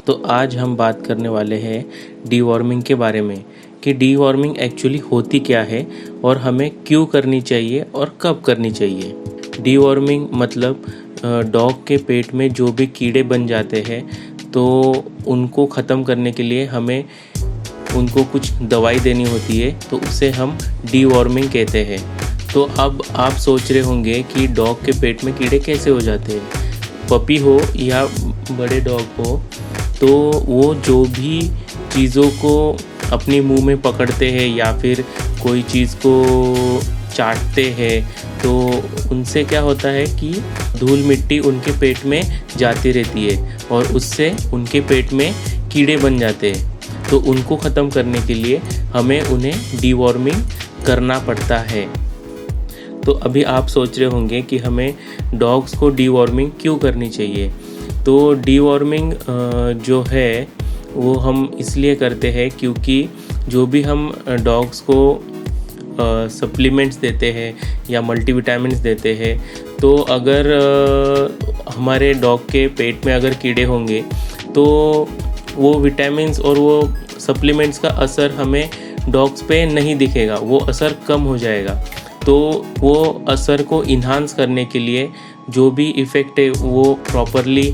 तो आज हम बात करने वाले हैं डीवॉर्मिंग के बारे में कि डीवॉर्मिंग एक्चुअली होती क्या है और हमें क्यों करनी चाहिए और कब करनी चाहिए। डीवॉर्मिंग मतलब डॉग के पेट में जो भी कीड़े बन जाते हैं तो उनको ख़त्म करने के लिए हमें उनको कुछ दवाई देनी होती है, तो उसे हम डीवॉर्मिंग कहते हैं। तो अब आप सोच रहे होंगे कि डॉग के पेट में कीड़े कैसे हो जाते हैं। पपी हो या बड़े डॉग हो तो वो जो भी चीज़ों को अपने मुंह में पकड़ते हैं या फिर कोई चीज़ को चाटते हैं तो उनसे क्या होता है कि धूल मिट्टी उनके पेट में जाती रहती है और उससे उनके पेट में कीड़े बन जाते हैं। तो उनको ख़त्म करने के लिए हमें उन्हें डीवॉर्मिंग करना पड़ता है। तो अभी आप सोच रहे होंगे कि हमें डॉग्स को डीवॉर्मिंग क्यों करनी चाहिए। तो डीवॉर्मिंग जो है वो हम इसलिए करते हैं क्योंकि जो भी हम डॉग्स को सप्लीमेंट्स देते हैं या मल्टीविटामिन्स देते हैं, तो अगर हमारे डॉग के पेट में अगर कीड़े होंगे तो वो विटामिन्स और वो सप्लीमेंट्स का असर हमें डॉग्स पे नहीं दिखेगा, वो असर कम हो जाएगा। तो वो असर को इन्हांस करने के लिए जो भी इफ़ेक्ट है वो प्रॉपरली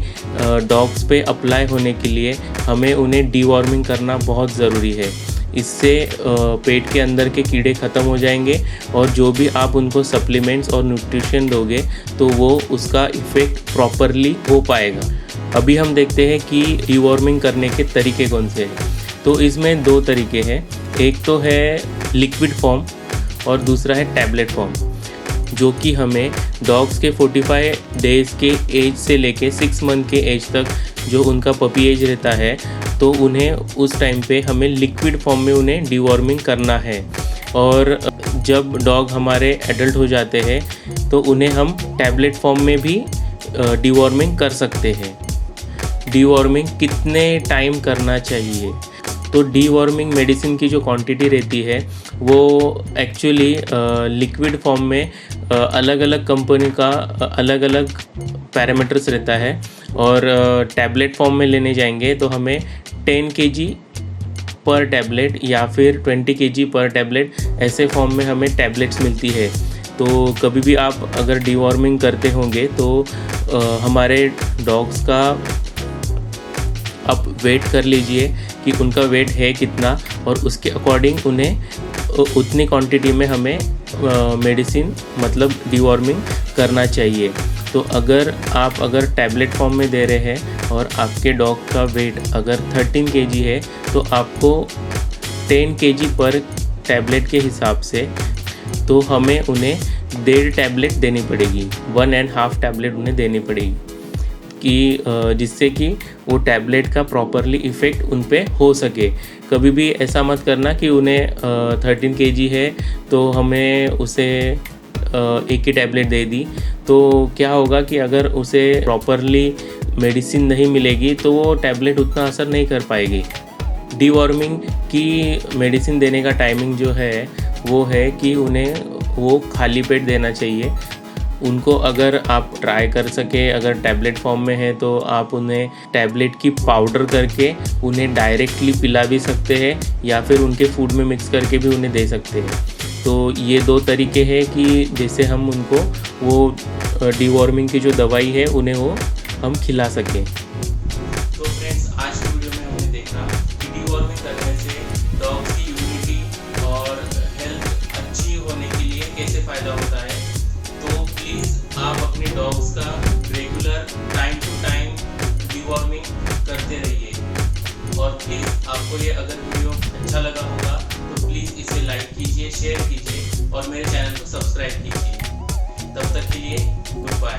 डॉग्स पे अप्लाई होने के लिए हमें उन्हें डीवॉर्मिंग करना बहुत ज़रूरी है। इससे पेट के अंदर के कीड़े ख़त्म हो जाएंगे और जो भी आप उनको सप्लीमेंट्स और न्यूट्रिशन दोगे तो वो उसका इफ़ेक्ट प्रॉपरली हो पाएगा। अभी हम देखते हैं कि डीवॉर्मिंग करने के तरीके कौन से हैं। तो इसमें दो तरीके हैं, एक तो है लिक्विड फॉर्म और दूसरा है टैबलेट फॉर्म, जो कि हमें डॉग्स के 45 डेज़ के एज से लेके 6 मंथ के एज तक जो उनका पपी एज रहता है तो उन्हें उस टाइम पे हमें लिक्विड फॉर्म में उन्हें डीवॉर्मिंग करना है। और जब डॉग हमारे एडल्ट हो जाते हैं तो उन्हें हम टैबलेट फॉर्म में भी डीवॉर्मिंग कर सकते हैं। डीवॉर्मिंग कितने टाइम करना चाहिए? तो डीवॉर्मिंग मेडिसिन की जो क्वांटिटी रहती है वो एक्चुअली लिक्विड फॉर्म में अलग अलग कंपनी का अलग अलग पैरामीटर्स रहता है और टैबलेट फॉर्म में लेने जाएंगे तो हमें 10 kg पर टैबलेट या फिर 20 kg पर टैबलेट ऐसे फॉर्म में हमें टैबलेट्स मिलती है। तो कभी भी आप अगर डीवॉर्मिंग करते होंगे तो हमारे डॉग्स का आप वेट कर लीजिए कि उनका वेट है कितना और उसके अकॉर्डिंग उन्हें उतनी क्वांटिटी में हमें मेडिसिन मतलब डीवॉर्मिंग करना चाहिए। तो अगर आप टैबलेट फॉर्म में दे रहे हैं और आपके डॉग का वेट अगर 13 kg है तो आपको 10 kg पर टैबलेट के हिसाब से तो हमें उन्हें 1.5 टैबलेट देनी पड़ेगी, 1.5 टैबलेट उन्हें देनी पड़ेगी कि जिससे कि वो टैबलेट का प्रॉपरली इफ़ेक्ट उन पे हो सके। कभी भी ऐसा मत करना कि उन्हें 13 kg है तो हमें उसे एक ही टैबलेट दे दी, तो क्या होगा कि अगर उसे प्रॉपरली मेडिसिन नहीं मिलेगी तो वो टैबलेट उतना असर नहीं कर पाएगी। डीवॉर्मिंग की मेडिसिन देने का टाइमिंग जो है वो है कि उन्हें वो खाली पेट देना चाहिए। उनको अगर आप ट्राई कर सके अगर टैबलेट फॉर्म में है तो आप उन्हें टैबलेट की पाउडर करके उन्हें डायरेक्टली पिला भी सकते हैं या फिर उनके फूड में मिक्स करके भी उन्हें दे सकते हैं। तो ये दो तरीके हैं कि जैसे हम उनको वो डीवॉर्मिंग की जो दवाई है उन्हें वो हम खिला सकें। तो फ्रेंड्स, आज की वीडियो में हमने देखा कि डीवॉर्मिंग करने से डॉग्स की इम्यूनिटी और हेल्थ अच्छी होने के लिए कैसे फ़ायदा होता है। तो प्लीज़ आप अपने डॉग्स का regular time to time deworming करते रहिए। और प्लीज़ आपको ये अगर वीडियो अच्छा लगा होगा तो प्लीज़ इसे लाइक कीजिए, शेयर कीजिए और मेरे चैनल को सब्सक्राइब कीजिए। तब तक के लिए गुड बाय।